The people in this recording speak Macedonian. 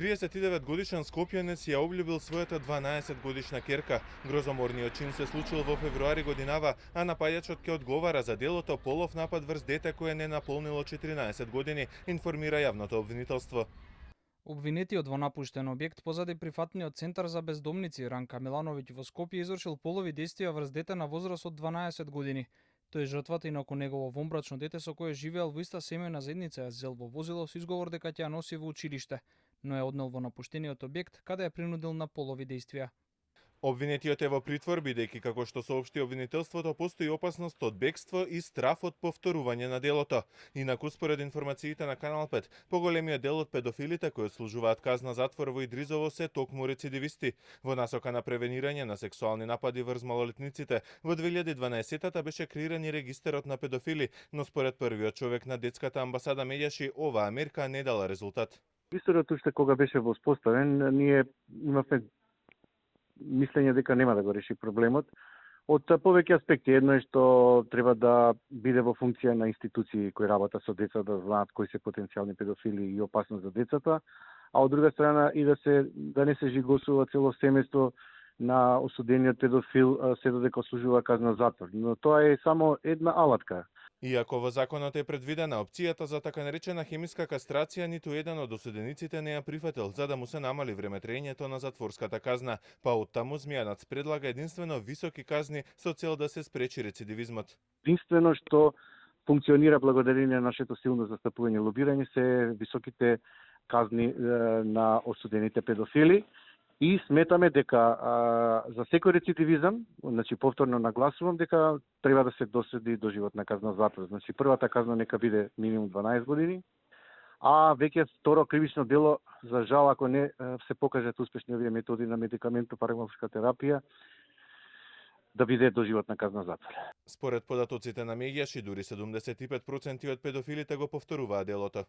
39-годишен скопјанец ја облюбил својата 12-годишна ќерка. Грозоморниот чин се случил во февруари годинава, а напаѓачот ќе одговара за делото полов напад врз дете кое не наполнило 14 години, информира јавното обвинителство. Обвинетиот во напуштен објект позади прифатниот центар за бездомници Ранка Милановиќ во Скопје извршил полови дејствија врз дете на возраст од 12 години. Тој жртвата и наоколу негово вонбрачно дете со кое живеел во иста семејна заедница ја зел во возило со изговор дека ќе ја носи во училиште, но ја однел во напуштениот објект каде ја принудил на полови дејствија. Обвинетиот е во притвор бидејќи, како што соопшти обвинителството, постои опасност од бегство и страф од повторување на делото. Инаку, според информациите на Канал 5, поголемиот дел од педофилите кои служуваат казна затвор во Идризово се токму рецидивисти. Во насока на превенирање на сексуални напади врз малолетниците, во 2012-та беше креиран и регистарот на педофили, но според првиот човек на детската амбасада Меѓаши, оваа мерка не дала резултат. Регистарот уште кога беше воспоставен, ние имавме мислење дека нема да го реши проблемот. Од повеќе аспекти, едно е што треба да биде во функција на институции кои работат со деца, да знаат кои се потенцијални педофили и опасност за децата, а од друга страна и да не се жигосува цело семејство на осудениот педофил се додека служува казна затвор. Но тоа е само една алатка. Иако во законот е предвидена опцијата за така наречена хемиска кастрација, ниту еден од осудениците не ја прифатил, за да му се намали времетрењето на затворската казна, па оттаму Змијанац предлага единствено високи казни со цел да се спречи рецидивизмот. Единствено што функционира благодарение на нашето силно застапување и лобирање се високите казни на осудените педофили. И сметаме дека за секој рецидивизам, значи повторно нагласувам дека треба да се доследи доживотна казна затвор. Значи првата казна нека биде минимум 12 години, а веќе второ кривично дело, за жал ако не се покажат успешни овие методи на медикаментно-фармакološka терапија, да биде доживотна казна затвор. Според податоците на Меѓаши, дури 75% од педофилите го повторуваа делото.